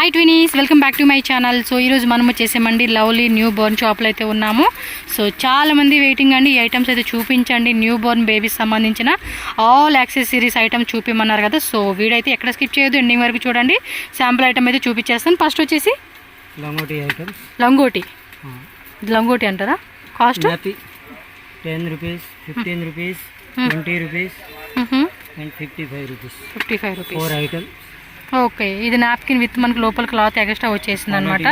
Hi twinnies, welcome back to my channel. So ఈరోజు మనం వచ్చేసామండి లవ్లీ న్యూ బోర్న్ షాప్లో అయితే ఉన్నాము. సో చాలామంది వెయిటింగ్ అండి. ఈ ఐటమ్స్ అయితే చూపించండి, న్యూ బోర్న్ బేబీస్ సంబంధించిన ఆల్ యాక్సెసరీస్ ఐటమ్ చూపిమన్నారు కదా. సో వీడియో అయితే ఎక్కడ స్కిప్ చేయొద్దు, ఎండింగ్ వరకు చూడండి. శాంపుల్ ఐటమ్ అయితే చూపించేస్తాను. ఫస్ట్ వచ్చేసి లంగోటి ఐటమ్స్. లంగోటి అంటారా? Cost 10 rupees, 15 rupees, 20 rupees and 55 rupees. 4 items. Okay, ఇది నాప్కిన్ విత్ మనకు లోపల క్లాత్ ఎక్స్ట్రా వచ్చేసింది అనమాట.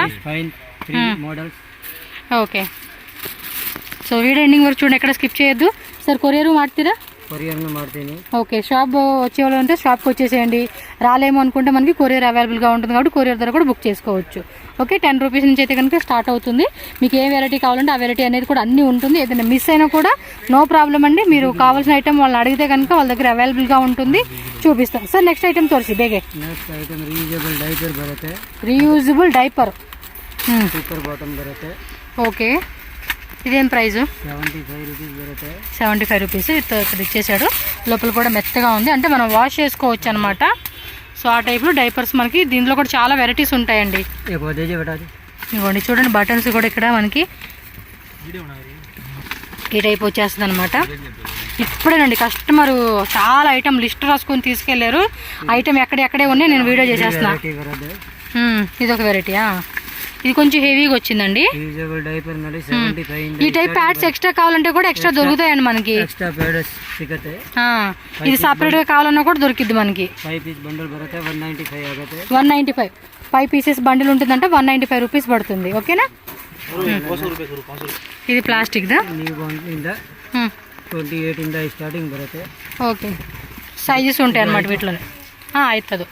Models. Okay, so video ending వరకు చూడండి, ఎక్కడ స్కిప్ చేయొద్దు. సార్ కొరియర్ ಮಾಡ್ತೀರಾ? ಮಾಡ್ತೀನಿ. ఓకే, షాప్ వచ్చేవాళ్ళు ఉంటే షాప్కి వచ్చేసేయండి. రాలేమో అనుకుంటే మనకి కొరియర్ అవైలబుల్గా ఉంటుంది కాబట్టి కొరియర్ ద్వారా కూడా బుక్ చేసుకోవచ్చు. ఓకే, 10 రూపీస్ నుంచి అయితే కనుక స్టార్ట్ అవుతుంది. మీకు ఏ వెరైటీ కావాలంటే ఆ వెరైటీ అనేది కూడా అన్నీ ఉంటుంది. ఏదైనా మిస్ అయినా కూడా నో ప్రాబ్లం అండి. మీరు కావాల్సిన ఐటమ్ వాళ్ళని అడిగితే కనుక వాళ్ళ దగ్గర అవైలబుల్గా ఉంటుంది, చూపిస్తాం. సార్ నెక్స్ట్ ఐటమ్ తోರಿಸಿ ಬೇಗ. ನೆಕ್ಸ್ಟ್ ಐಟಮ್ ರಿಯೂಸಬಲ್ ಡೈಪರ್ ಬರುತ್ತೆ. ರಿಯೂಸಬಲ್ ಡೈಪರ್ ಸೂಪರ್ ಬಾಟಮ್ ಬರುತ್ತೆ. ఓకే, ఇదేం ప్రైస్? 75 రూపీస్ బರುತ್ತೆ. 75 రూపీస్ ఇక్కడ ఇచ్చేసాడు. లోపల కూడా మెత్తగా ఉంది, అంటే మనం వాష్ చేసుకోవచ్చు అనమాట. సో ఆ టైప్లో డైపర్స్ మనకి దీంట్లో కూడా చాలా వెరైటీస్ ఉంటాయండి. ఇవ్వండి చూడండి, బటన్స్ కూడా ఇక్కడ మనకి ఈ టైప్ వచ్చేస్తుంది అనమాట. ఇప్పుడేనండి కస్టమరు చాలా ఐటమ్ లిస్ట్ రాసుకొని తీసుకెళ్లారు. ఐటమ్ ఎక్కడెక్కడే ఉన్నాయి, నేను వీడియో చేసేస్తున్నా. ఇది ఒక వెరైటీయా? ఇది కొంచెం హెవీగా వచ్చిందండి. ఈ టైప్ ప్యాడ్స్ ఎక్స్ట్రా కావాలంటే కూడా ఎక్స్ట్రా దొరుకుతాయండి మనకి. ఇది సపరేట్ గా కావాలన్నా కూడా దొరికిద్ది మనకి. 195 5 పీసెస్ బండిల్ ఉంటుందంటే 195 రూపీస్ పడుతుంది. ఓకేనా? ఇది ప్లాస్టిక్ దా. ఓకే, సైజెస్ ఉంటాయి అన్నమాట వీటిలోనే. అవుతుంది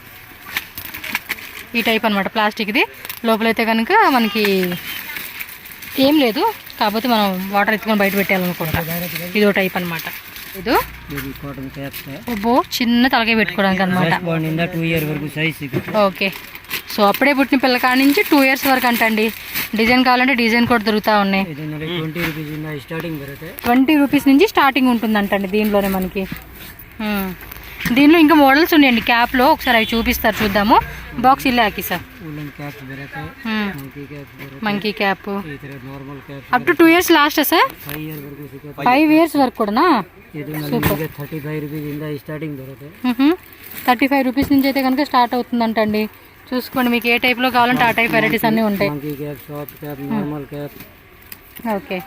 ఈ టైప్ అనమాట ప్లాస్టిక్ది. లోపలైతే కనుక మనకి ఏం లేదు, కాకపోతే మనం వాటర్ ఎత్తుకొని బయట పెట్టాలనుకుంటా. ఇదో టైప్ అనమాట. ఇది ఓ చిన్న తలకాయ పెట్టుకోవడానికి అనమాట. ఓకే, సో అప్పుడే పుట్టిన పిల్లకాడ నుంచి 2 ఇయర్స్ వరకు అంటండి. డిజైన్ కావాలంటే డిజైన్ కూడా దొరుకుతా ఉన్నాయి. 20 రూపీస్ నుంచి స్టార్టింగ్ ఉంటుందంటండి దీనిలోనే మనకి. దీనిలో ఇంకా మోడల్స్ ఉన్నాయండి క్యాప్లో, ఒకసారి అవి చూపిస్తారు, చూద్దాము. బాక్స్ ఇలా ಹಾಕಿ sir. Monkey cap up to 2 years last sir. 5 years వరకు కూడానా? 35 రూపీస్ నుంచి అయితే కనుక స్టార్ట్ అవుతుందంటండి. చూసుకోండి, మీకు ఏ టైప్లో కావాలంటే ఆ టైప్ వెరైటీస్ అన్నీ ఉంటాయి. ఓకే,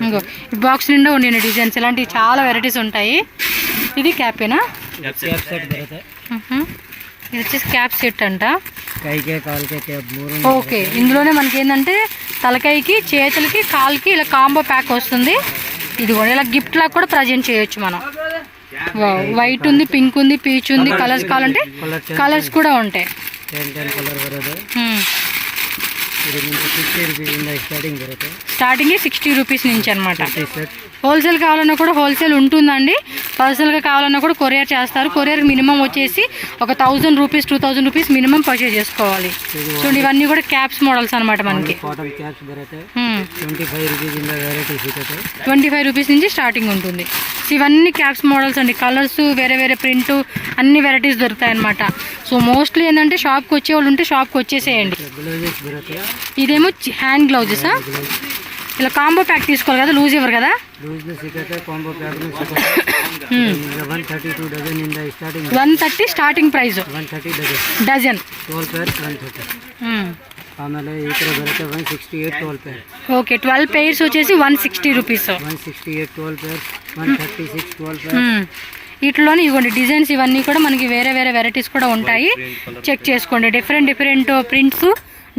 ఇంకో ఈ బాక్స్ నిండా ఉండే డిజైన్స్ ఇలాంటివి చాలా వెరైటీస్ ఉంటాయి. ఇది క్యాపేనా? ఇది వచ్చేసి క్యాప్ సెట్ అంట. ఓకే, ఇందులోనే మనకి ఏంటంటే తలకాయకి, చేతులకి, కాలుకి ఇలా కాంబో ప్యాక్ వస్తుంది. ఇది కూడా ఇలా గిఫ్ట్ లాగా కూడా ప్రజెంట్ చేయొచ్చు మనం. వైట్ ఉంది, పింక్ ఉంది, పీచ్ ఉంది. కలర్స్ కావాలంటే కలర్స్ కూడా ఉంటాయి. స్టార్టింగ్ 60 రూపీస్ నుంచి అనమాట. హోల్సేల్ కావాలన్నా కూడా హోల్సేల్ ఉంటుందండి. పర్సనల్గా కావాలన్నా కూడా కొరియర్ చేస్తారు. కొరియర్ మినిమం వచ్చేసి ఒక 1000 రూపీస్ 2000 రూపీస్ మినిమం పర్చేజ్ చేసుకోవాలి. చూడండి, ఇవన్నీ కూడా క్యాప్స్ మోడల్స్ అనమాట మనకి. 25 రూపీస్ నుంచి స్టార్టింగ్ ఉంటుంది. ఇవన్నీ క్యాప్స్ మోడల్స్ అండి. కలర్స్ వేరే వేరే ప్రింట్ అన్ని వెరైటీస్ దొరుకుతాయి అనమాట. సో మోస్ట్లీ ఏంటంటే షాప్కి వచ్చేవాళ్ళు ఉంటే షాప్కి వచ్చేసేయండి. ఇదేమో హ్యాండ్ గ్లౌజెసా? ఇలా కాంబో ప్యాక్ తీసుకోవాలి కదా, లూజ్ ఇవ్వరు కదా. 130 starting price. Dozen. Okay, 12 pairs వచ్చేసి 160 రూపీస్. వీటిలోనే ఇవ్వండి డిజైన్స్ ఇవన్నీ కూడా మనకి వేరే వేరే వెరైటీస్ కూడా ఉంటాయి. చెక్ చేసుకోండి. డిఫరెంట్ ప్రింట్స్,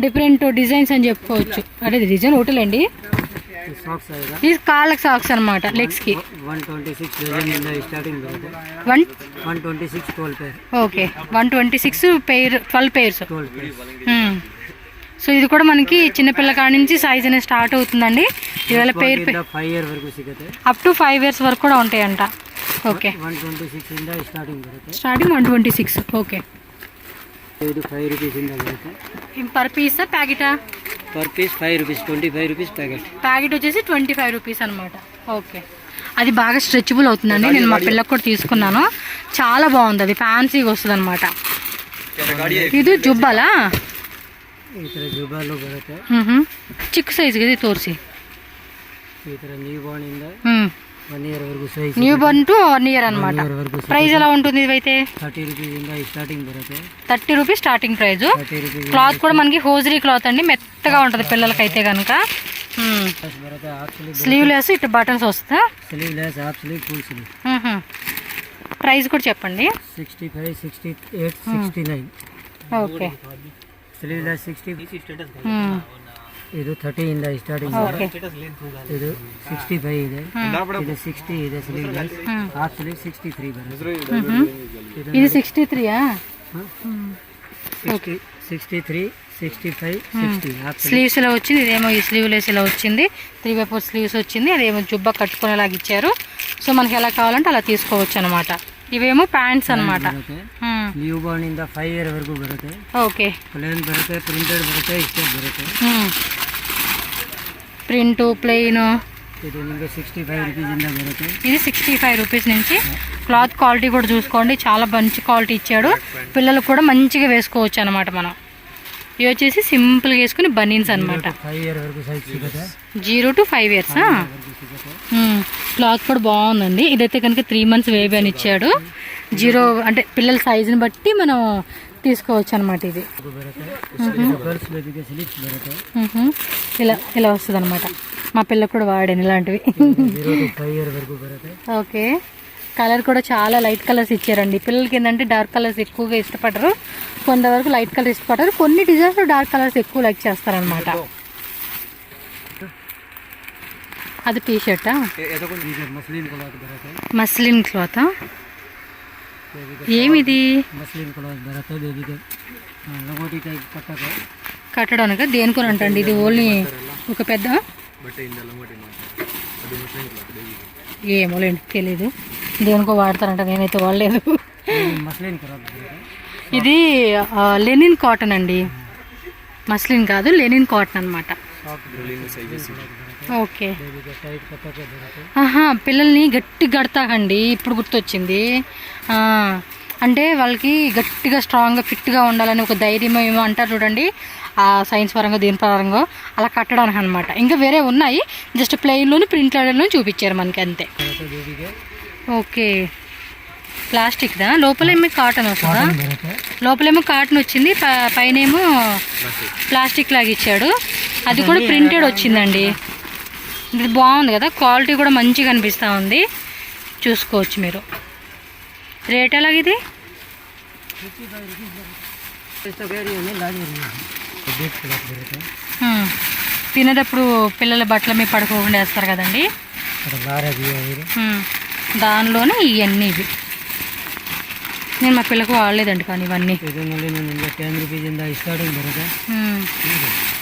డిఫరెంట్ డిజైన్స్ అని చెప్పుకోవచ్చు. అదే డిజైన్ ఒకటేలేండి. ఇది కాళ్ళకి సాక్స్ అనమాట, లెగ్స్ కి. Okay, 126 pair, 12 pairs. సో ఇది కూడా మనకి చిన్నపిల్ల కాడ నుంచి సైజ్ అనేది స్టార్ట్ అవుతుందండి. ఇవాళ పెయిర్ అప్ టు 5 ఇయర్స్ వరకు కూడా ఉంటాయంట. Okay, starting 126. Okay, per piece ప్యాకెటా? Per piece 5 rupees. 25 rupees packet. Packet వచ్చేసి 25 రూపీస్ అనమాట. ఓకే, అది బాగా స్ట్రెచబుల్ అవుతుందండి. నేను మా పిల్లకి కూడా తీసుకున్నాను, చాలా బాగుంది. అది ఫ్యాన్సీగా వస్తుంది అనమాట. ಇದು ಜುಬ್ಬಲ್ಲ ಈ ಥರ ಜುಬ್ಬಾಲು ಬರುತ್ತೆ. ಚಿಕ್ಕ ಸೈಜ್ಗಿದೆ ತೋರಿಸಿ. ಈ ಥರ ನ್ಯೂ ಬಾರ್ನ್ ಇಂದ ಹ್ಞೂ 1 year ವರೆಗೂ size. New born to 1 year అనమాట. ప్రైస్ ఎలా ఉంటుంది ఇవైతే? 30 రూపీస్ ఇంద స్టార్టింగ్ బರುತ್ತೆ. 30 rupees starting price. 30 rupees. Cloth కూడా మనకి హోజరీ క్లాత్ అండి, మెత్తగా ఉంటుంది పిల్లలకైతే కనుక. బರುತ್ತೆ హాఫ్ స్లీవ్. స్లీవ్లెస్ ఇటు బటన్స్ వస్తా. Sleeveless half sleeve full sleeve. Price కూడా చెప్పండి. 65 68 69. ఓకే. స్లీవ్లెస్ 60 ಇದು 30 ಇಂದ ಸ್ಟಾರ್ಟಿಂಗ್. ಇದು 65 ಇದೆ, ಇದು 60 ಇದೆ ಸ್ಲೀವ್ಲೆಸ್. ಹಾಫ್ ಸ್ಲೀವ್ 63 ಬರುತ್ತೆ. ఇది 63యా? 63 65 60 హాఫ్ స్లీవ్స్ ఇలా వచ్చింది. ఇదేమో ఈ స్లీవ్లెస్ ఇలా వచ్చింది, 3/4 స్లీవ్స్ వచ్చింది. అదేమో జుబ్బా కట్టుకునేలాగా ఇచ్చారు. సో మనకి ఎలా కావాలంటే అలా తీసుకోవచ్చు అనమాట. ఇవేమో ప్యాంట్స్ అనమాట. ನ್ಯೂ ಬಾರ್ನ್ ಇಂದ 5 year ವರೆಗೂ ಬರುತ್ತೆ. ఓకే. ಪ್ಲೇನ್ ಬರುತ್ತೆ, ಪ್ರಿಂಟೆಡ್ ಬರುತ್ತೆ, ಸ್ಟೆಪ್ ಬರುತ್ತೆ. Print plain. ఇది మీకు 65 రూపీస్ ఇంದ బರುತ್ತೆ. ఇది 65 రూపీస్ నుంచి. క్లాత్ క్వాలిటీ కూడా చూసుకోండి, చాలా మంచి క్వాలిటీ ఇచ్చాడు. పిల్లలకు కూడా మంచిగా వేసుకోవచ్చు అనమాట. మనం ఇవి వచ్చేసి సింపుల్గా వేసుకుని బనీన్స్ అనమాట. 5 year వరకు సైజ్ సిಗುತ್ತೆ. 0 to 5 years. క్లాత్ కూడా బాగుందండి. ఇదైతే కనుక 3 months బేబీ అని ఇచ్చాడు. 0 అంటే పిల్లల సైజుని బట్టి మనం తీసుకోవచ్చు అనమాట. ఇది ఇలా ఇలా వస్తుంది అనమాట. మా పిల్లలకు కూడా వాడాను ఇలాంటివి. ఓకే. కలర్ కూడా చాలా లైట్ కలర్స్ ఇచ్చారండి. పిల్లలకి ఏంటంటే డార్క్ కలర్స్ ఎక్కువగా ఇష్టపడరు, కొంతవరకు లైట్ కలర్ ఇష్టపడరు. కొన్ని డిజైన్స్ డార్క్ కలర్స్ ఎక్కువ లైక్ చేస్తారనమాట. అది టీ షర్టా? Muslin cloth. ఏమిది? కట్టడానికి దేనికొని అంటండి. ఇది ఓన్లీ ఒక పెద్ద ఏమోలేండి, తెలీదు. దేనికో వాడతారంట, నేనైతే వాడలేదు. ఇది లెనిన్ కాటన్ అండి, మస్లిన్ కాదు, లెనిన్ కాటన్ అనమాట. ఓకే. పిల్లల్ని గట్టి కడతాకండి. ఇప్పుడు గుర్తొచ్చింది. అంటే వాళ్ళకి గట్టిగా స్ట్రాంగ్గా ఫిట్గా ఉండాలని ఒక ధైర్యం ఏమో అంటారు చూడండి, ఆ సైన్స్ పరంగా దీని పరంగా అలా కట్టడానికి అనమాట. ఇంకా వేరే ఉన్నాయి, జస్ట్ ప్లెయిన్లోని ప్రింట్లోని చూపించారు మనకి అంతే. ఓకే. ప్లాస్టిక్దా? లోపలేమో కాటన్ వస్తుందా? లోపలేమో కాటన్ వచ్చింది, పైన ఏమో ప్లాస్టిక్ లాగా ఇచ్చాడు. అది కూడా ప్రింటెడ్ వచ్చిందండి. ఇది బాగుంది కదా, క్వాలిటీ కూడా మంచిగా అనిపిస్తూ ఉంది. చూసుకోవచ్చు మీరు. రేట్ ఎలాగిది? తినేటప్పుడు పిల్లల బట్టల మీద పడుకోకుండా వేస్తారు కదండి, దానిలోనే ఇవన్నీ. ఇవి నేను మా పిల్లకు వాడలేదండి, కానీ ఇవన్నీ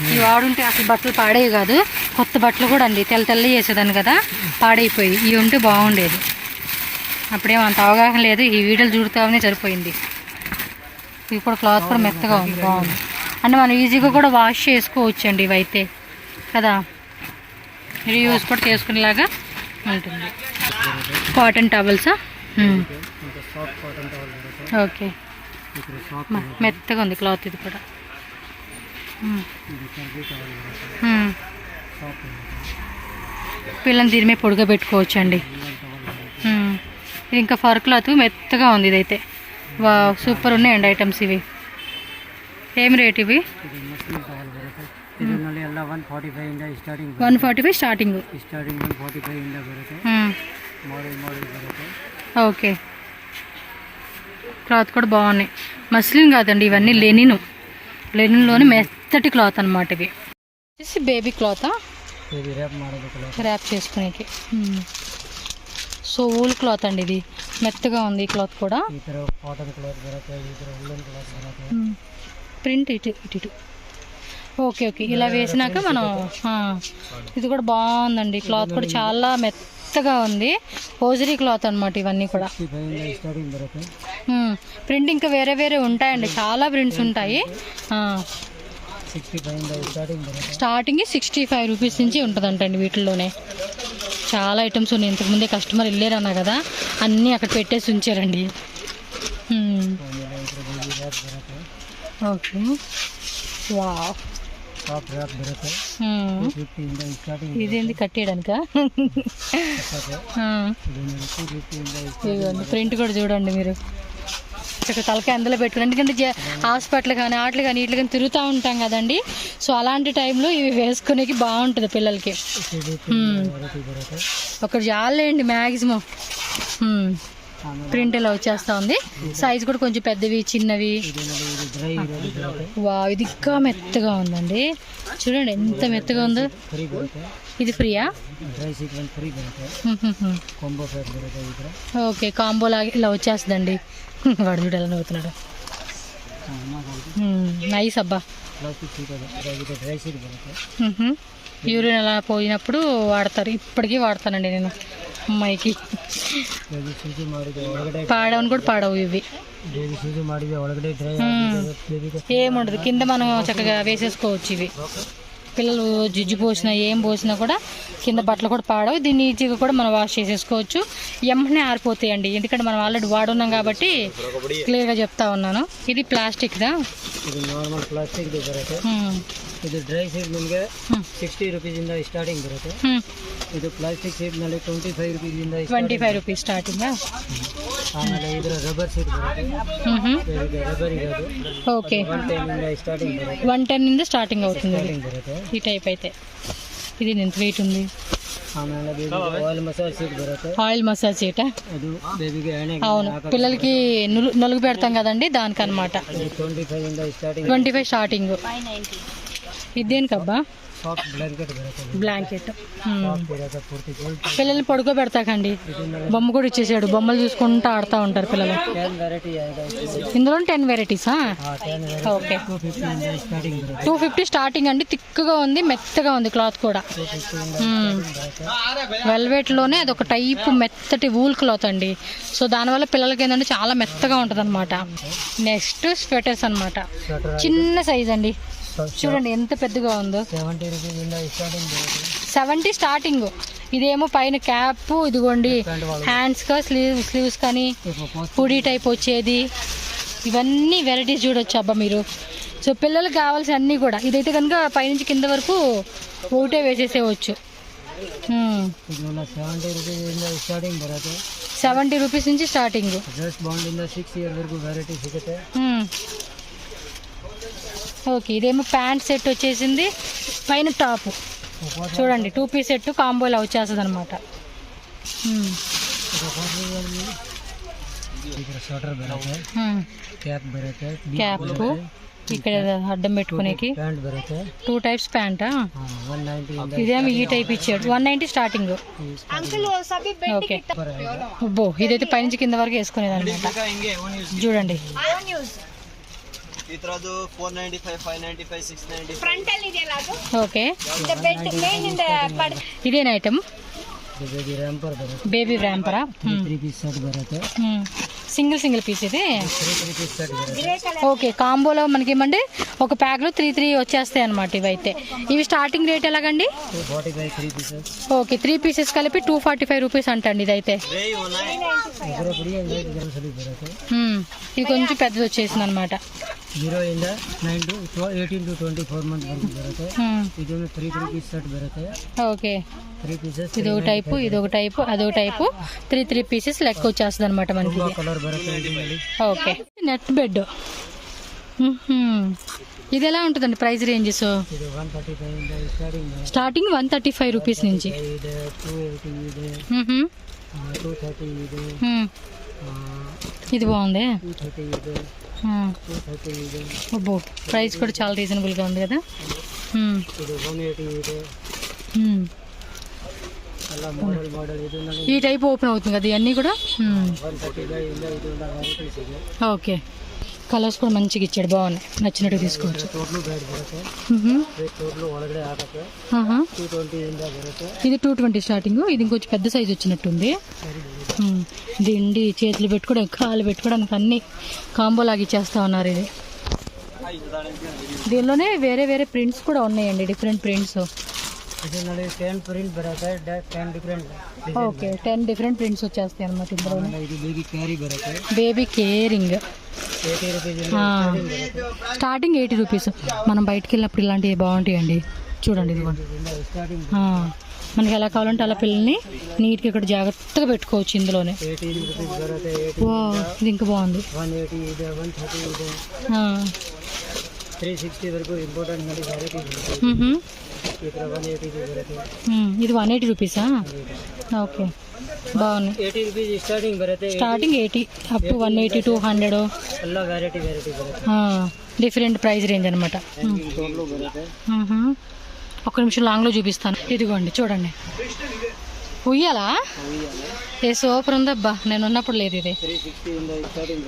ఇవి వాడుంటే అసలు బట్టలు పాడేవి కాదు. కొత్త బట్టలు కూడా అండి తెల్ల తెల్ల చేసేదాన్ని కదా, పాడైపోయి. ఇవి ఉంటే బాగుండేది. అప్పుడేమో అంత అవగాహన లేదు, ఈ వీడియోలు చూడతామనే సరిపోయింది. ఇవి కూడా క్లాత్ కూడా మెత్తగా ఉంది, బాగుంది. అంటే మనం ఈజీగా కూడా వాష్ చేసుకోవచ్చు అండి ఇవైతే కదా, రీయూజ్ కూడా చేసుకునేలాగా ఉంటుంది. కాటన్ టవల్సా? ఓకే. మెత్తగా ఉంది క్లాత్ ఇది కూడా. పిల్లల్ని దీని మీద పొడిగా పెట్టుకోవచ్చు అండి. ఇది ఇంకా ఫర్ క్లాత్ మెత్తగా ఉంది. ఇదైతే వా సూపర్ ఉన్నాయండి ఐటమ్స్. ఇవి ఏం రేట్ ఇవి? 145 స్టార్టింగ్. ఓకే. క్లాత్ కూడా బాగున్నాయి. మస్లిన్ కాదండి ఇవన్నీ, లెనిన్. లెనిన్లోని మెత్తటి క్లాత్ అనమాట. ఇవి వచ్చేసి బేబీ క్లాత్, ర్యాప్ చేసుకునేకి. సో ఊల్ క్లాత్ అండి, ఇది మెత్తగా ఉంది. ఈ క్లాత్ కూడా ప్రింట్ ఇటు ఇటు. Okay okay. ఇలా వేసినాక మనం ఇది కూడా బాగుందండి. క్లాత్ కూడా చాలా మెత్తగా ఉంది. హోజరీ క్లాత్ అనమాట ఇవన్నీ కూడా. ప్రింట్ ఇంకా వేరే వేరే ఉంటాయండి, చాలా ప్రింట్స్ ఉంటాయి. స్టార్టింగ్ 65 రూపీస్ నుంచి ఉంటుందంటండి వీటిల్లోనే. చాలా ఐటమ్స్ ఉన్నాయి. ఇంతకుముందే కస్టమర్ వెళ్ళారన్నా కదా, అన్నీ అక్కడ పెట్టేసి ఉంచారండి. ಓಕೆ ವಾವ್ ಟಾಪ್ ರ್ಯಾಪ್ ಬರುತ್ತೆ ಹ್ಞೂ 250 ಇಂದ ಸ್ಟಾರ್ಟಿಂಗ್ ಇದೇಂದು కట్టేయడానిక ఇదిగోండి ప్రింట్ కూడా చూడండి మీరు చక్కగా తలకాయ అందులో పెట్టుకుని ఎందుకంటే హాస్పిటల్ కానీ ఆటలు కానీ ఇట్లా కానీ తిరుగుతూ ఉంటాం కదండి సో అలాంటి టైంలో ఇవి వేసుకునేకి బాగుంటుంది పిల్లలకి ఒకటి చాలండి మ్యాక్సిమం ప్రింట్ ఇలా వచ్చేస్తా ఉంది సైజ్ కూడా కొంచెం పెద్దవి చిన్నవి వా ఇది ఇంకా మెత్తగా ఉందండి చూడండి ఎంత మెత్తగా ఉందో ఇది ఫ్రీయా ఓకే కాంబో లాగా ఇలా వచ్చేస్తుందండి వాడు చూడాలని నవ్వుతున్నాడు నైస్ అబ్బా యూరిన్ అలా పోయినప్పుడు వాడతారు ఇప్పటికీ వాడతానండి నేను అమ్మాయికి పాడవని కూడా పాడవు ఇవి ఏముండదు కింద మనం చక్కగా వేసేసుకోవచ్చు ఇవి పిల్లలు జిజ్జు పోసినా ఏం పోసినా కూడా కింద బట్టలు కూడా పాడవు దీన్ని ఈజీగా కూడా మనం వాష్ చేసేసుకోవచ్చు ఎమ్మనే ఆరిపోతాయండి ఎందుకంటే మనం ఆల్రెడీ వాడున్నాం కాబట్టి క్లియర్గా చెప్తా ఉన్నాను ఇది ప్లాస్టిక్దా ಇದು ಡ್ರೈ ಸೀಡ್ ನಿಮಗೆ 60 ರೂಪೀಸಿಂದ ಸ್ಟಾರ್ಟಿಂಗ್ ಬರುತ್ತೆ ಇದು ಪ್ಲಾಸ್ಟಿಕ್ ಸೀಡ್ನಲ್ಲಿ 25 ರೂಪೀಸಿಂದ 25 ರೂಪೀಸ್ ಸ್ಟಾರ್ಟಿಂಗ್ ಆಮೇಲೆ ಇದರ ರಬ್ಬರ್ ಸೀಡ್ ಬರುತ್ತೆ ರಬ್ಬರ್ ಇರೋದು ಓಕೆ 110 ಇಂದ ಸ್ಟಾರ್ಟಿಂಗ್ ಬರುತ್ತೆ 110 ಇಂದ ಸ್ಟಾರ್ಟಿಂಗ್ అవుతుంది ಬರುತ್ತೆ ఈ టైప్ అయితే ఇది ఎంత వెయిట్ ఉంది ಆಮೇಲೆ ಬೇಬಿಗೆ ಆಯಿಲ್ ಮಸಾಜ್ ಸೀಟ್ ಬರುತ್ತೆ ఆయిల్ మసాజ్ సీట ಅದು ಬೇಬಿಗೆ ಎಣ್ಣೆ అవును పిల్లలకి నలుగు పెడతాం కదండి దానికన్నమాట 25 ಇಂದ ಸ್ಟಾರ್ಟಿಂಗ್ 25 స్టార్టింగ్ ఇది దేనికబ్బా ಸಾಫ್ಟ್ ಬ್ಲಾಂಕೆಟ್ ಬರುತ್ತೆ బ్లాంకెట్ ಸಾಫ್ಟ್ ಇರುತ್ತೆ ಪೂರ್ತಿ ಗೋಲ್ಡ್ పిల్లల్ని పడుకోబెడతాకండి బొమ్మ కూడా ఇచ్చేసాడు బొమ్మలు చూసుకుంటూ ఆడుతూ ఉంటారు పిల్లలు 10 ವೆರೈಟಿ ಇದೆ ఇందులో 10 వెరైటీసా 10 ఓకే 250 ಇಂದ ಸ್ಟಾರ್ಟಿಂಗ್ ಬರುತ್ತೆ 250 స్టార్టింగ్ అండి థిక్గా ఉంది మెత్తగా ఉంది క్లాత్ కూడా వెల్వెట్లోనే అది ఒక టైప్ మెత్తటి వూల్ క్లాత్ అండి సో దానివల్ల పిల్లలకి ఏంటంటే చాలా మెత్తగా ఉంటుంది అనమాట నెక్స్ట్ స్వెటర్స్ అనమాట చిన్న సైజ్ అండి చూడండి ఎంత పెద్దగా ఉందో 70 ರೂಪೀಸ್ ಇಂದ ಸ್ಟಾರ್ಟಿಂಗ್ ಬರುತ್ತೆ 70 స్టార్టింగ్ ఇదేమో పైన క్యాప్ ఇదిగోండి హ్యాండ్స్గా స్లీవ్స్ కానీ హుడీ టైప్ వచ్చేది ఇవన్నీ వెరైటీస్ చూడొచ్చు అబ్బా మీరు సో పిల్లలకు కావాల్సిన అన్నీ కూడా ఇదైతే కనుక పైనుంచి కింద వరకు ఒకటే వేసేసేవచ్చు 70 ರೂಪೀಸ್ ಇಂದ ಸ್ಟಾರ್ಟಿಂಗ್ ಬರುತ್ತೆ 70 రూపీస్ నుంచి స్టార్టింగ్ ಡ್ರೆಸ್ ಬಾಂಡ್ ಇಂದ 6 ಇಯರ್ ವರೆಗೂ ವೆರೈಟಿ ಸಿಗುತ್ತೆ ఓకే ఇదేమో ప్యాంట్ సెట్ వచ్చేసింది పైన టాప్ చూడండి 2 పీస్ సెట్ కాంబోలో వచ్చేస్తుంది అనమాట స్వెటర్ బರುತ್ತೆ క్యాప్ బರುತ್ತೆ క్యాప్ ఇక్కడ అడ్డం పెట్టుకునేకి ప్యాంట్ బರುತ್ತೆ 2 టైప్స్ ప్యాంటా 190 ఇదేమో ఈ టైప్ ఇచ్చాడు 190 స్టార్టింగ్ ఓకే అబ్బో ఇదైతే పైనుంచి కింద వరకు వేసుకునేది అనమాట చూడండి ಇತರದು 495 595 695 ಫ್ರಂಟ್ ಅಲ್ಲಿ ಇದೆಯಲ್ಲ ಅದು okay the bed main in the ఇదేనా ఐటమ్ ಬೇಬಿ ರ್ಯಾಂಪರ್ ಬರುತ್ತೆ బేబీ ర్యాంపరా 3 పీస్ సెట్ బರುತ್ತೆ సింగిల్ పీస్ ఇది 3 పీస్ సెట్ బರುತ್ತೆ ఓకే కాంబోలో మనకి ఏమంటే ఒక ప్యాక్లో 3 వచ్చేస్తాయి అనమాట ఇవైతే ఇవి స్టార్టింగ్ రేట్ ఎలాగండి 245 3 పీసెస్ ఓకే 3 పీసెస్ కలిపి 245 రూపీస్ అంటండి ఇదైతే ಇದರ ಪುಡಿ ಅಂದ್ರೆ ಇದರ ಸರಿ ಬರುತ್ತೆ ఇది కొంచెం పెద్దది వచ్చేసింది అనమాట 0 ಇಂದ 9 to 18 to 24 ಮಂತ್ ವರೆಗೂ ಬರುತ್ತೆ ಇದೊಂದು 3 ಪೀಸ್ ಸೆಟ್ ಬರುತ್ತೆ ఓకే 3 పీసెస్ ఇది ఒక టైపు ఇది ఒక టైపు అదొక టైపు 3 పీసెస్ లెక్క వచ్చేస్తుంది అనమాట మనకి కలర్ బರುತ್ತೆ ಇದರಲ್ಲಿ ఓకే నెట్ బెడ్ ఇది ఎలా ఉంటుందండి ప్రైస్ రేంజెస్ ಇದು 135 ಇಂದ స్టార్టింగ్ 135 రూపీస్ నుంచి ಇದೆ 280 ಇದೆ 230 ಇದೆ ఇది బాగుంది 230 ಇದೆ 230 ಇದೆ అబ్బో ప్రైస్ కూడా చాలా రీజనబుల్గా ఉంది కదా ಇದು 180 ಇದೆ ಎಲ್ಲ ಮಾಡೆಲ್ ಇದು ನನಗೆ ఈ టైప్ ఓపెన్ అవుతుంది కదా ఇవన్నీ కూడా 135 ಇಂದ ಇದು ವೆರೈಟೀಸ್ ಇದೆ ఓకే కలర్స్ కూడా మంచిగా ఇచ్చాడు బాగున్నాయి నచ్చినట్టు తీసుకోవచ్చు ಟೋಟಲ್ ಬ್ಯಾಡ್ ಬರುತ್ತೆ ಟೋಟಲ್ ಒಳಗಡೆ ಹಾಕಕ್ಕೆ 220 ಇಂದ ಬರುತ್ತೆ ఇది 220 స్టార్టింగ్ ఇది ఇంకొంచెం పెద్ద సైజ్ వచ్చినట్టుంది దిండి చేతులు పెట్టుకోవడానికి కాళ్ళు పెట్టుకోవడానికి అన్ని కాంబో లాగా ఇచ్చేస్తా ఉన్నారు ఇది దీనిలోనే వేరే వేరే ప్రింట్స్ కూడా ఉన్నాయండి డిఫరెంట్ ప్రింట్స్ ಇದರಲ್ಲಿ 10 ಪ್ರಿಂಟ್ ಬರುತ್ತೆ 10 ಡಿಫರೆಂಟ್ ఓకే 10 డిఫరెంట్ ప్రింట్స్ వచ్చేస్తాయి అన్నమాట ఇందులో ಇದು ಬೇಬಿ ಕ್ಯಾರಿ ಬರುತ್ತೆ baby caring 80 rupees starting 80 rupees. మనం బయటికి వెళ్ళినప్పుడు ఇలాంటివి బాగుంటాయండి. చూడండి ఇదిగోండి. మనకి ఎలా కావాలంటే అలా పిల్లల్ని నీట్గా ఇక్కడ జాగ్రత్తగా పెట్టుకోవచ్చు ఇందులోనే. 18 rupees बरते हैं. వా, ఇది ఇంకా బాగుంది. 180 ಇದೆ, 130 ಇದೆ, 360 వరకు ఇంపార్టెంట్ మరి వెరైటీస్ ఉంటాయి. ఇక్కడ 180 బರುತ್ತೆ. ఇది 180 రూపీసా? ఓకే, బాగున్నాయి. 80 rupees స్టార్టింగ్ బరతే. స్టార్టింగ్ 80 అప్ టు 180 200 అలా వెరైటీ బరతే. డిఫరెంట్ ప్రైస్ రేంజ్ అనమాట. ఒక్క నిమిషం లాంగ్లో చూపిస్తాను. ఇదిగోండి చూడండి, ఉయ్యాలా? ఏ సూపర్ ఉందబ్బా, నేను ఉన్నప్పుడు లేదు ఇది.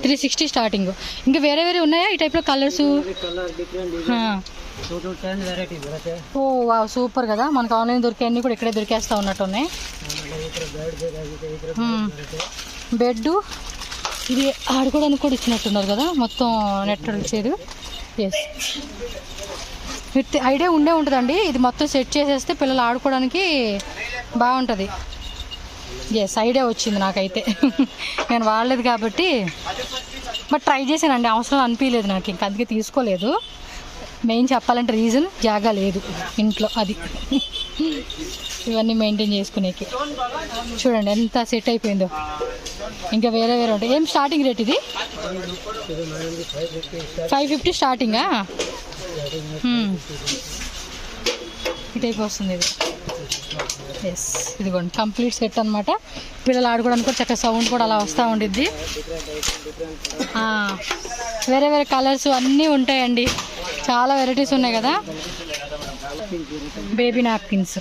360 స్టార్టింగ్. ఇంకా వేరే వేరే ఉన్నాయా ఈ టైప్లో కలర్స్? ఓ వా, సూపర్ కదా. మనకు ఆన్లైన్ దొరికే కూడా ఇక్కడే దొరికేస్తా ఉన్నట్టు ఉన్నాయి. బెడ్ ఇది ఆడుకోవడానికి కూడా ఇచ్చినట్టున్నారు కదా, మొత్తం నెట్ ఇచ్చేది. ఎస్, విత్ ఐడియా ఉండే ఉంటుందండి. ఇది మొత్తం సెట్ చేసేస్తే పిల్లలు ఆడుకోవడానికి బాగుంటుంది. ఎస్, ఐడియా వచ్చింది నాకైతే. నేను వాడలేదు కాబట్టి, బట్ ట్రై చేశానండి. అవసరం అనిపించలేదు నాకు, ఇంకా అందుకే తీసుకోలేదు. మెయిన్ చెప్పాలంటే రీజన్ జాగా లేదు ఇంట్లో, అది. ఇవన్నీ మెయింటైన్ చేసుకునేకి చూడండి ఎంత సెట్ అయిపోయిందో. ఇంకా వేరే వేరే ఉంటాయి. ఏం స్టార్టింగ్ రేట్ ఇది? 550 స్టార్టింగా? ఈ టైప్ వస్తుంది ఇది. ఎస్, ఇదిగోండి కంప్లీట్ సెట్ అనమాట. పిల్లలు ఆడుకోవడానికి కూడా చక్కగా సౌండ్ కూడా అలా వస్తూ ఉండిద్ది. వేరే వేరే కలర్స్ అన్నీ ఉంటాయండి, చాలా వెరైటీస్ ఉన్నాయి కదా. బేబీ నాప్కిన్స్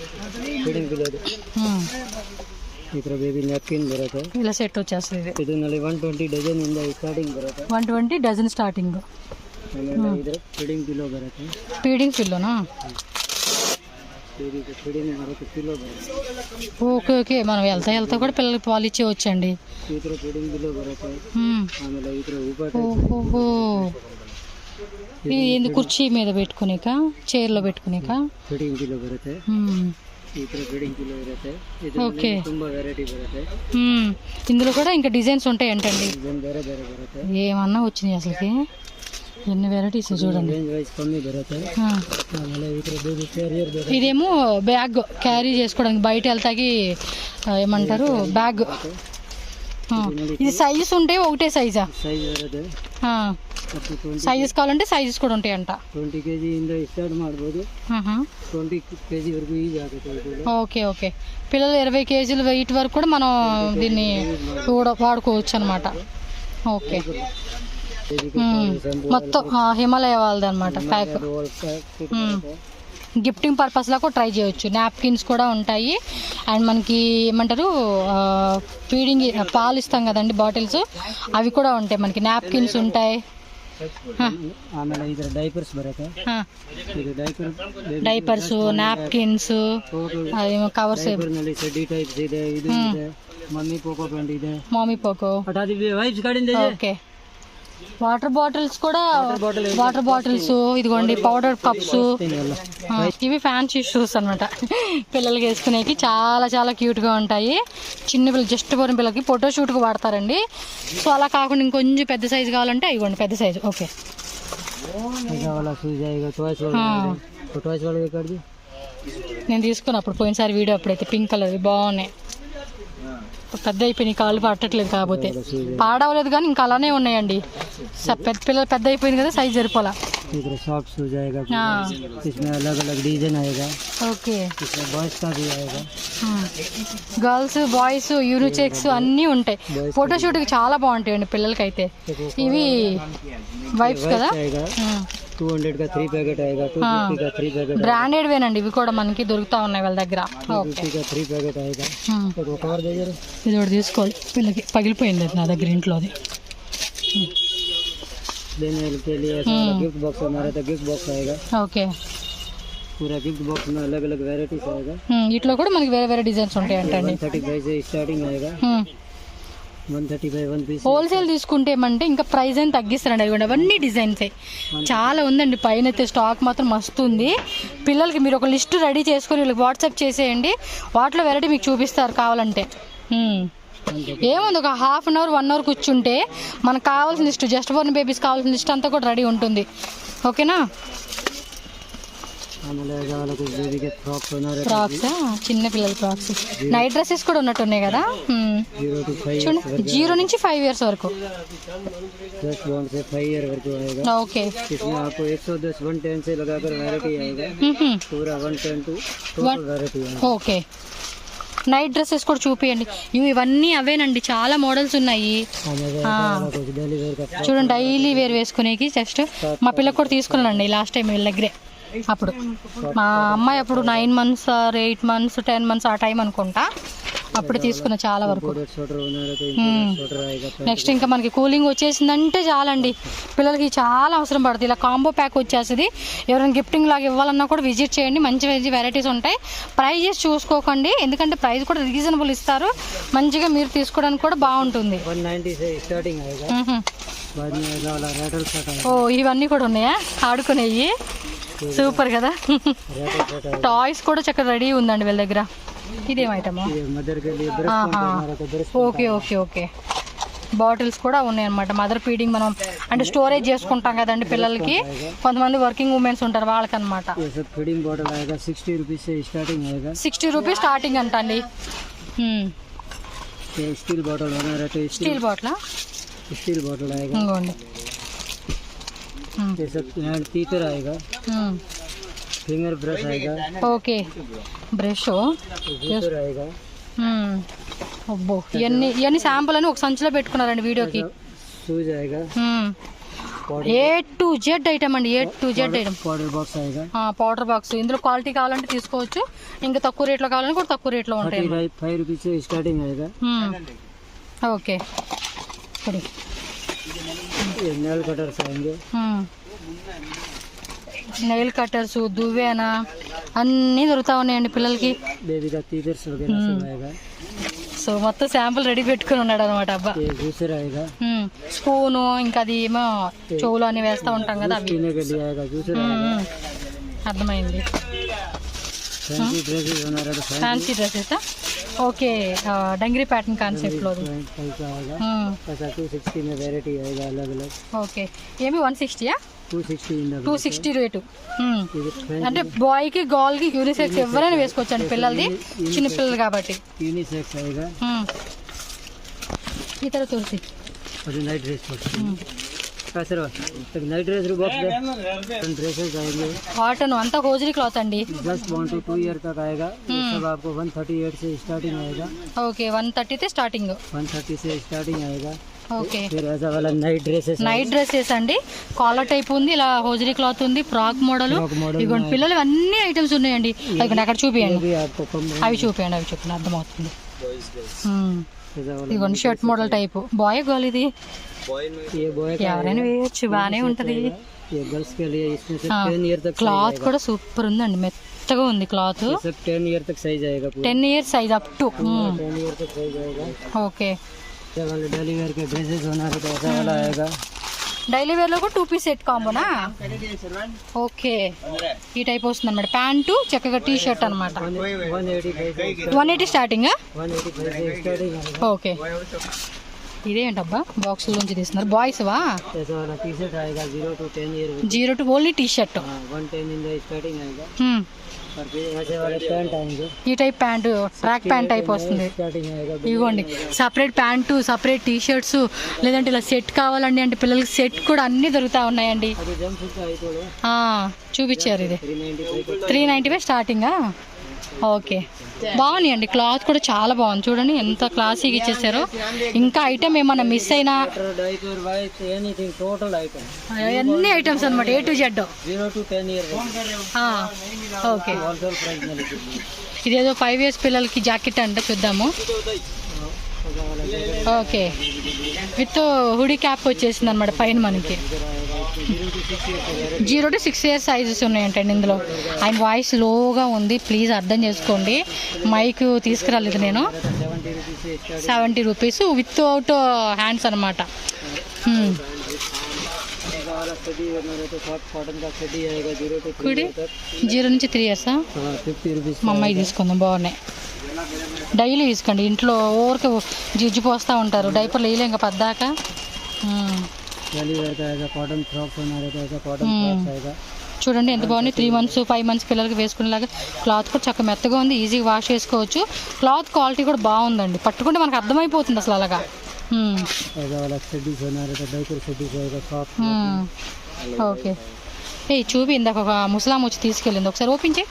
ఇలా సెట్ వచ్చేస్తుంది. ఇది 120 ಡಜನ್ ಇಂದ ಸ್ಟಾರ್ಟಿಂಗ್ ಬರುತ್ತೆ. 120 ಡಜನ್ ಸ್ಟಾರ್ಟಿಂಗ್. ಫೀಡಿಂಗ್ ಕಿಲೋ ಬರುತ್ತೆ. ఫీడింగ్ పిల్లోనా? ఫీడింగ్ బರುತ್ತೆ కిలో బರುತ್ತೆ. ఓకే ఓకే, మనం వెళ్తా కూడా పిల్లలకి పాలు ఇచ్చేవచ్చండి. Feeding pillow బರುತ್ತೆ. ఆಮೇಲೆ ಇದ್ರ ಊಟ ఓహో, ఇది ఎందుకు కుర్చీ మీద పెట్టుకునేక, చైర్లో పెట్టుకునేక? ಫೀಡಿಂಗ್ ಕಿಲೋ ಬರುತ್ತೆ. ఫీడింగ్ కిలో బರುತ್ತೆ. ఓకే, ತುಂಬಾ వెరైటీ బರುತ್ತೆ. ఇందులో కూడా ఇంకా డిజైన్స్ ఉంటాయి ఏంటండి? ಬೇರೆ ಬೇರೆ ಬರುತ್ತೆ. ఏమన్నా వచ్చినాయి అసలుకి, ఎన్ని వెరైటీస్ చూడండి. ರೇಂಜ್ వైస్ కಮ್ಮಿ బರುತ್ತೆ. ఆಮೇಲೆ ఇದ್ರ ಬೇಬీ ಕ್ಯಾರಿಯರ್ ಬರುತ್ತೆ. ఇదేమో బ్యాగ్ క్యారీ చేసుకోవడానికి, బయట వెళ్తాకి ఏమంటారు బ్యాగ్. ఇది సైజెస్ ఉంటాయి, ఒకటే సైజా? సైజ్ ಬರುತ್ತೆ. సైజెస్ కావాలంటే సైజెస్ కూడా ఉంటాయంట. 20 kg ಇಂದ ಸ್ಟಾರ್ಟ್ ಮಾಡ್ಬೋದು. 20 kg వరకు ఈజీ ఆಗುತ್ತೆ. ఓకే ఓకే, పిల్లలు 20 కేజీలు వెయిట్ వరకు కూడా మనం దీన్ని వాడుకోవచ్చు అనమాట. ఓకే, మొత్తం హిమాలయ వాళ్ళది అనమాట ప్యాక్. గిఫ్టింగ్ పర్పస్లో కూడా ట్రై చేయొచ్చు. నాప్కిన్స్ కూడా ఉంటాయి. అండ్ మనకి ఏమంటారు ఫీడింగ్ పాలు ఇస్తాం కదండి బాటిల్స్, అవి కూడా ఉంటాయి. మనకి నాప్కిన్స్ ఉంటాయి. ಆಮೇಲೆ ಇದರ ಡೈಪರ್ಸ್ ಬರುತ್ತೆ. ಇದು ಡೈಪರ್ಸ್, ನ್ಯಾಪ್ಕಿನ್ಸ್, ಕವರ್ಸ್, ಸೆಡ್ಡಿ ಟೈಪ್ಸ್ ಇದೆ. ಇದು ಇದೆ ಮಮ್ಮಿ ಪೋಕೋ ಪ್ಯಾಂಟ್ ಇದೆ. ಮಾಮಿ ಪೋಕೋ ವೈಪ್ಸ್ ಗಾಡಿಂದ ಇದೆ. ఓకే, వాటర్ బాటిల్స్ కూడా, వాటర్ బాటిల్స్ ఇదిగోండి, పౌడర్ కప్స్. ఇవి ఫ్యాన్సీ షూస్ అనమాట, పిల్లలకి వేసుకునేకి చాలా చాలా క్యూట్గా ఉంటాయి. చిన్న పిల్లలు, జస్ట్ పోయిన పిల్లలకి ఫోటోషూట్కి వాడతారండి. సో అలా కాకుండా ఇంకొంచెం పెద్ద సైజు కావాలంటే ఇవ్వండి, పెద్ద సైజు. ఓకే, నేను తీసుకున్నా అప్పుడు పోయినసారి వీడియో అప్పుడైతే పింక్ కలర్ బాగున్నాయి. పెద్ద అయిపోయినాయి, కాళ్ళు పట్టట్లేదు. కాకపోతే పాడవలేదు కానీ ఇంకా అలానే ఉన్నాయండి. పెద్ద పిల్లలు పెద్ద అయిపోయింది కదా, సైజ్ సరిపోలా. सॉफ्ट शूज आएगा, इसमें अलग अलग डिजाइन आएगा. ఓకే, इसमें बॉयज का भी आएगा. గర్ల్స్ బాయ్స్ యూనిచెక్స్ అన్నీ ఉంటాయి. ఫోటోషూట్కి చాలా బాగుంటాయండి పిల్లలకి అయితే. ఇవి వైప్స్ కదా, 200 का 3 पैकेट आएगा. 250 का 3 पैकेट. బ్రాండెడ్ వేనండి, ఇవి కూడా మనకి దొరుకుతా ఉన్నాయి వాళ్ళ దగ్గర. 250 का 3 पैकेट आएगा. तो कवर दे जरा. ఇది ఒకటి తీసుకోవాలి, పిల్లలకి పగిలిపోయింది నా దగ్గర ఇంట్లోది. देने के लिए गिफ्ट बॉक्स हमारे तो गिफ्ट बॉक्स आएगा. ఓకే, पूरा गिफ्ट बॉक्स में अलग अलग वेराइटीज आएगा. ఇట్లో కూడా మనకి వేరే వేరే డిజైన్స్ ఉంటాయి అంటండి. 135 से स्टार्टिंग आएगा. 135 1 पीस. హోల్సేల్ తీసుకుంటే ఏమంటే ఇంకా ప్రైస్ అని తగ్గిస్తారండి. అదిగోండి అవన్నీ డిజైన్సే చాలా ఉందండి. పైన అయితే స్టాక్ మాత్రం మస్తు ఉంది. పిల్లలకి మీరు ఒక లిస్ట్ రెడీ చేసుకొని వీళ్ళకి వాట్సాప్ చేసేయండి, వాటిలో వెరైటీ మీకు చూపిస్తారు కావాలంటే. ఏముంది, ఒక హాఫ్ అన్ అవర్ 1 అవర్ కూర్చుంటే మనకు కావాల్సిన లిస్ట్, జస్ట్ బోర్న్ బేబీస్ కావాల్సిన లిస్ట్ అంతా కూడా రెడీ ఉంటుంది. ఓకేనా? ఫ్రాక్స్, చిన్న పిల్లల ఫ్రాక్స్, నైట్ డ్రెస్సెస్ కూడా ఉన్నట్టున్నాయి కదా. చూడండి, 0 నుంచి 5 ఇయర్స్ వరకు. Okay, okay. నైట్ డ్రెస్సెస్ కూడా చూపియండి. ఇవన్నీ అవేనండి, చాలా మోడల్స్ ఉన్నాయి. చూడండి, డైలీ వేర్ వేసుకునేకి జస్ట్ మా పిల్లకి కూడా తీసుకున్నానండి లాస్ట్ టైం వీళ్ళ దగ్గరే. అప్పుడు మా అమ్మాయి అప్పుడు 9 months or 8 months 10 months ఆ టైం అనుకుంటా, అప్పుడు తీసుకున్న చాలా వరకు. నెక్స్ట్ ఇంకా మనకి కూలింగ్ వచ్చేసిందంటే చాలండి, పిల్లలకి చాలా అవసరం పడుతుంది. ఇలా కాంబో ప్యాక్ వచ్చేస్తుంది. ఎవరైనా గిఫ్టింగ్ లాగా ఇవ్వాలన్నా కూడా విజిట్ చేయండి, మంచి మంచి వెరైటీస్ ఉంటాయి. ప్రైజెస్ చూసుకోకండి, ఎందుకంటే ప్రైస్ కూడా రీజనబుల్ ఇస్తారు. మంచిగా మీరు తీసుకోవడానికి కూడా బాగుంటుంది. ఓ, ఇవన్నీ కూడా ఉన్నాయా ఆడుకునేవి? సూపర్ కదా. టాయ్స్ కూడా చక్కగా రెడీ ఉందండి వీళ్ళ దగ్గర. ఇదేం item? Okay, okay, okay. Bottles కూడా ఉన్నాయి అనమాట. మదర్ ఫీడింగ్ మనం అంటే స్టోరేజ్ చేసుకుంటాం కదండి పిల్లలకి. కొంతమంది వర్కింగ్ ఉమెన్స్ ఉంటారు, వాళ్ళకనమాట. 60 రూపీస్ స్టార్టింగ్ అంట అండి. స్టీల్ బాటిల్, ఇంకోండి. तीतर आएगा, फिंगर ब्रश आएगा. ఓకే, బ్రష్ आएगा. అబ్బో, ఇవన్నీ శాంపుల్ అని ఒక సంచిలో పెట్టుకున్నారండి వీడియోకి. शूज आएगा. A to Z ఐటమ్ అండి, A to Z item. Powder box आएगा. Powder box. ఇందులో క్వాలిటీ కావాలంటే తీసుకోవచ్చు, ఇంకా తక్కువ రేట్లో కావాలంటే కూడా తక్కువ రేట్లో ఉంటాయి. 5 rupees से स्टार्टिंग आएगा. ఓకే. नेल कटर्स आएंगे. నెయిల్ కట్టర్స్, దువ్వేనా అన్నీ దొరుకుతా ఉన్నాయండి పిల్లలకి. बेबी का टीचर्स वगैरह सब आएगा. సో మొత్తం శాంపుల్ రెడీ పెట్టుకుని ఉన్నాడు అనమాట అబ్బా. ये जूसर आएगा. స్పూను, ఇంకా అది ఏమో చెవులు అని వేస్తూ ఉంటాం కదా అవి. पीने के लिए आएगा जूसर आएगा. అర్థమైంది. फैंसी ड्रेसेस बना रहा था. Fancy dresses. Okay, dungaree pattern concept లో. ऐसा 260 में वैरायटी आएगा अलग अलग. ఓకే, ఏమి 160? 260 రేటు. అంటే బాయ్ కి గర్ల్ కి యూనిసెక్స్ ఎవరైనా వేసుకోవచ్చు అండి, పిల్లలది చిన్న పిల్లలు కాబట్టి. యూనిసెక్స్ आएगा. ఈ तरह Tulsi night dress sir night dress box dresses आएंगे. కాటన్ అంతా హోజరీ క్లాత్ అండి. जस्ट 1 to 2 ईयर तक आएगा. ये सब आपको 138 से स्टार्टिंग आएगा. ఓకే, 130 తే స్టార్టింగ్. 130 से स्टार्टिंग आएगा. ఓకే, फिर ऐसा वाला नाइट ड्रेसेस అండి. కాలర్ టైప్ ఉంది, ఇలా హోజరీ క్లాత్ ఉంది, ఫ్రాక్ మోడల్. ఇదిగోండి పిల్లలు అన్ని ఐటమ్స్ ఉన్నాయండి. అక్కడ చూపియండి, అవి చూపియండి అర్థమవుతుంది. ఇదిగోండి shirt model type. Boy girl ఇది ఎవరైనా వేయచ్చు, బాగానే ఉంటది. క్లాత్ కూడా సూపర్ ఉందండి, మెత్తగా ఉంది క్లాత్. 10 ईयर तक साइज आएगा. 10 years size up to. 10 year तक साइज आएगा. ఓకే, डेली वेयर के ड्रेसेस होना है तो ऐसा वाला आएगा. డైలీ వేర్ లో కూడా 2 పీస్ సెట్ కాంబోనా? ఓకే, ఈ టైప్ వస్తుంది అనమాట. ప్యాంటు చక్కగా టీ షర్ట్ అనమాట. 180 స్టార్టింగ్. ఓకే, ఇదేంటబ్బా బాక్స్ నుంచి తీస్తున్నారు. బాయ్స్ వా? 0 to ఓన్లీ టీ షర్ట్. ఈ type pant track pant type వస్తుంది. ఇదిగోండి separate pant, separate T shirts, లేదంటే ఇలా సెట్ కావాలండి అంటే పిల్లలకి సెట్ కూడా అన్నీ దొరుకుతా ఉన్నాయండి. చూపించారు, ఇది 395 స్టార్టింగా. ఓకే, బాగున్నాయండి. క్లాత్ కూడా చాలా బాగుంది, చూడండి ఎంత క్లాసీగా ఇచ్చేసారో. ఇంకా ఐటమ్ ఏమన్నా మిస్ అయినా అన్ని ఐటమ్స్ అనమాట, A to Z. ఓకే, ఇదేదో 5 years పిల్లలకి జాకెట్ అంట, చూద్దాము. ఓకే, విత్ హుడీ క్యాప్ వచ్చేసింది అనమాట పైన మనకి. 0 to 6 years సైజెస్ ఉన్నాయంటండి ఇందులో. ఆయన వాయిస్ లోగా ఉంది, ప్లీజ్ అర్థం చేసుకోండి. మైక్ తీసుకురాలేదు నేను. 70 రూపీస్ వితౌట్ హ్యాండ్స్ అనమాట. 0 నుంచి 3 years. మా అమ్మాయి తీసుకుందాం, బాగున్నాయి. డైలీ తీసుకోండి, ఇంట్లో ఊరికే జిజ్జు పోస్తూ ఉంటారు, డైపర్లు వేయలే ఇంకా పద్దాక. कॉटन फ्रॉक्स हमारे तो ऐसा कॉटन फ्रॉक्स आएगा. చూడండి ఎంత బాగుంది. 3 months 5 months పిల్లలకి వేసుకునేలాగా. క్లాత్ కూడా చక్కగా మెత్తగా ఉంది, ఈజీగా వాష్ చేసుకోవచ్చు. క్లాత్ క్వాలిటీ కూడా బాగుందండి, పట్టుకుంటే మనకు అర్థమైపోతుంది అసలు అలాగా. ఓకే, ఏ చూపి ఇందాక ఒక ముసలాం వచ్చి తీసుకెళ్ళింది, ఒకసారి ఓపెన్ చేయి.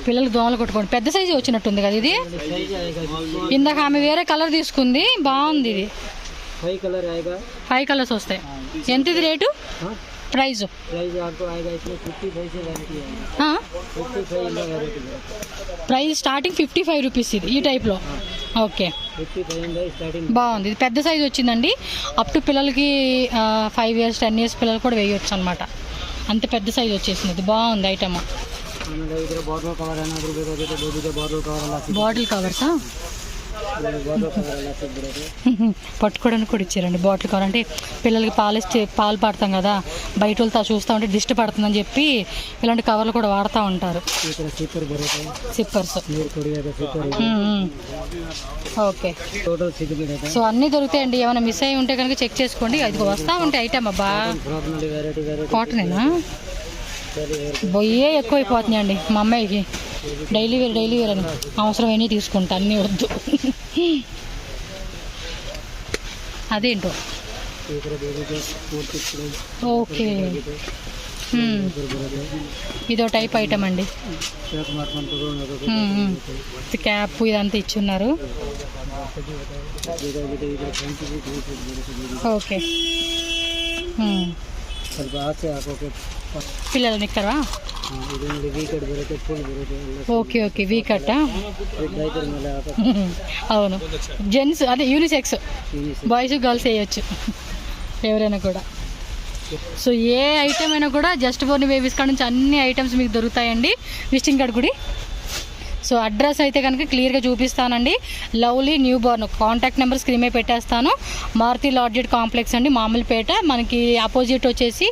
పిల్లలు దోమలు కొట్టుకోండి. పెద్ద సైజు వచ్చినట్టుంది కదా ఇది. ఇందాక ఆమె వేరే కలర్ తీసుకుంది, బాగుంది ఇది. 5 కలర్స్ వస్తాయి. ఎంత ఇది rate? Price price starting 55 rupees ఇది, ఈ టైప్లో. ఓకే, బాగుంది. ఇది పెద్ద సైజు వచ్చిందండి. అప్ టు పిల్లలకి 5 years 10 years పిల్లలు కూడా వేయవచ్చు అనమాట. అంత పెద్ద సైజు వచ్చేసింది. ఇది బాగుంది ఐటమ్. బాటిల్ కవర్సా? పట్టుకోవడానికి కూడా ఇచ్చారండి బాటిల్ కవర్. అంటే పిల్లలకి పాలు పడతాం కదా, బయట వాళ్ళతో చూస్తూ ఉంటే దిష్టి పడుతుందని చెప్పి ఇలాంటి కవర్లు కూడా వాడుతూ ఉంటారు. సిప్పర్స్. ఓకే, సో అన్నీ దొరుకుతాయండి. ఏమైనా మిస్ అయ్యి ఉంటే కనుక చెక్ చేసుకోండి. అది వస్తూ ఉంటాయి ఐటమ్. అబ్బా, కాటనేనా? బొయ్యే ఎక్కువైపోతున్నాయండి మా అమ్మాయికి. డైలీ వేర్ అని అవసరమైనవి తీసుకుంటా, అన్నీ వద్దు. అదేంటో. ఓకే, ఇదో టైప్ ఐటమ్ అండి. క్యాప్ ఇదంతా ఇచ్చున్నారు. ఓకే, పిల్లలు నిక్కరా? ఓకే ఓకే, వీ కట్టా? అవును, జెంట్స్ అదే యూనిసెక్స్, బాయ్స్ గర్ల్స్ వేయచ్చు ఎవరైనా కూడా. సో ఏ ఐటమ్ అయినా కూడా జస్ట్ బోర్న్ బేబీస్ కాడ నుంచి అన్ని ఐటమ్స్ మీకు దొరుకుతాయండి విజిటింగ్ కార్డ్ గుడి. సో అడ్రస్ అయితే కనుక క్లియర్గా చూపిస్తానండి. Lovely new Born contact number screen మీద పెట్టేస్తాను. మారుతి లాడ్జెట్ కాంప్లెక్స్ అండి, మామూలుపేట. మనకి ఆపోజిట్ వచ్చేసి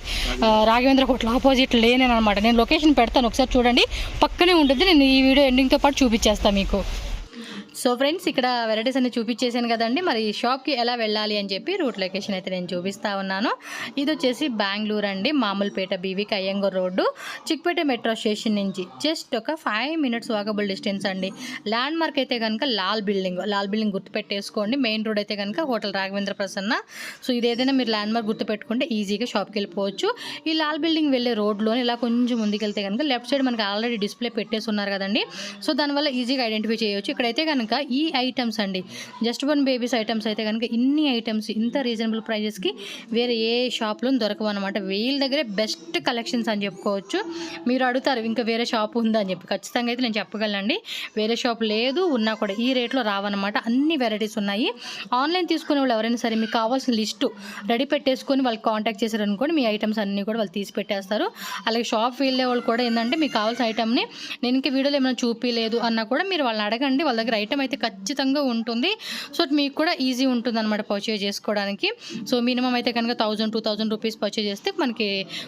రాఘవేంద్ర హోటల్ ఆపోజిట్ లేనేనమాట. నేను లొకేషన్ పెడతాను, ఒకసారి చూడండి, పక్కనే ఉంటుంది. నేను ఈ వీడియో ఎండింగ్తో పాటు చూపించేస్తాను మీకు. సో ఫ్రెండ్స్, ఇక్కడ వెరైటీస్ అన్ని చూపించేసాను కదండి. మరి షాప్కి ఎలా వెళ్ళాలి అని చెప్పి రూట్ లొకేషన్ అయితే నేను చూపిస్తూ ఉన్నాను. ఇది వచ్చేసి బెంగళూరు అండి, మామూలుపేట, బీవీకి అయ్యంగూర్ రోడ్డు, చిక్పేట మెట్రో స్టేషన్ నుంచి జస్ట్ ఒక 5 minutes వాకబుల్ డిస్టెన్స్ అండి. ల్యాండ్ మార్క్ అయితే కనుక లాల్ బిల్డింగ్ గుర్తుపెట్టేసుకోండి. మెయిన్ రోడ్ అయితే కనుక హోటల్ రాఘవేంద్ర ప్రసన్న. సో ఇదేదైనా మీరు ల్యాండ్ మార్క్ గుర్తుపెట్టుకుంటే ఈజీగా షాప్కి వెళ్ళిపోవచ్చు. ఈ లాల్ బిల్డింగ్ వెళ్ళే రోడ్లోనే ఇలా కొంచెం ముందుకెళ్తే కనుక లెఫ్ట్ సైడ్ మనకి ఆల్రెడీ డిస్ప్లే పెట్టేసి ఉన్నారు కదండి. సో దానివల్ల ఈజీగా ఐడెంటిఫై చేయవచ్చు. ఇక్కడైతే కనుక ఈ ఐటమ్స్ అండి, జస్ట్ బోర్న్ బేబీస్ ఐటమ్స్ అయితే కనుక ఇన్ని ఐటమ్స్ ఇంత రీజనబుల్ ప్రైజెస్కి వేరే ఏ షాప్లో దొరకవు అనమాట. వీళ్ళ దగ్గరే బెస్ట్ కలెక్షన్స్ అని చెప్పుకోవచ్చు. మీరు అడుగుతారు ఇంకా వేరే షాప్ ఉందా అని చెప్పి, ఖచ్చితంగా అయితే నేను చెప్పగలనండి. వేరే షాప్ లేదు, ఉన్నా కూడా ఈ రేట్లో రావన్నమాట. అన్ని వెరైటీస్ ఉన్నాయి. ఆన్లైన్ తీసుకునే వాళ్ళు ఎవరైనా సరే మీకు కావాల్సిన లిస్టు రెడీ పెట్టేసుకొని వాళ్ళకి కాంటాక్ట్ చేశారనుకోండి, మీ ఐటమ్స్ అన్నీ కూడా వాళ్ళు తీసి పెట్టేస్తారు. అలాగే షాప్ వెళ్ళే వాళ్ళు కూడా ఏంటంటే మీకు కావాల్సిన ఐటమ్ని నేను ఇంకా వీడియోలో ఏమైనా చూపించలేదు అన్నా కూడా మీరు వాళ్ళని అడగండి, వాళ్ళ దగ్గర ఐటమ్ అయితే ఖచ్చితంగా ఉంటుంది. సో మీకు కూడా ఈజీ ఉంటుంది అనమాట పర్చేజ్ చేసుకోవడానికి. సో మినిమం అయితే కనుక 1000-2000 రూపీస్ పర్చేజ్ చేస్తే మనకి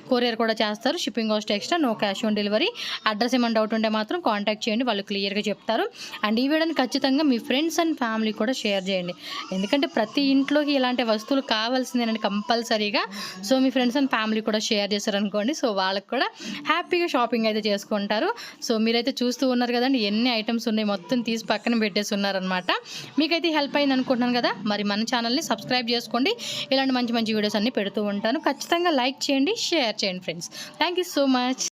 కొరియర్ కూడా చేస్తారు. Shipping cost extra, no cash on delivery. Address ఏమైనా డౌట్ ఉంటే మాత్రం కాంటాక్ట్ చేయండి, వాళ్ళు క్లియర్గా చెప్తారు. అండ్ ఈ వీడియోని ఖచ్చితంగా మీ ఫ్రెండ్స్ అండ్ ఫ్యామిలీ కూడా షేర్ చేయండి, ఎందుకంటే ప్రతి ఇంట్లోకి ఇలాంటి వస్తువులు కావాల్సిందేనండి కంపల్సరీగా. So me friends and family కూడా షేర్ చేశారనుకోండి, సో వాళ్ళకి కూడా హ్యాపీగా షాపింగ్ అయితే చేసుకుంటారు. సో మీరైతే చూస్తూ ఉన్నారు కదండి ఎన్ని ఐటమ్స్ ఉన్నాయి, మొత్తం తీసి పక్కన పెట్టేసి ఉన్నారనమాట. మీకైతే హెల్ప్ అయింది అనుకుంటున్నాను కదా. మరి మన ఛానల్ని సబ్స్క్రైబ్ చేసుకోండి, ఇలాంటి మంచి మంచి వీడియోస్ అన్ని పెడుతూ ఉంటాను. ఖచ్చితంగా లైక్ చేయండి, షేర్ చేయండి friends. Thank you so much.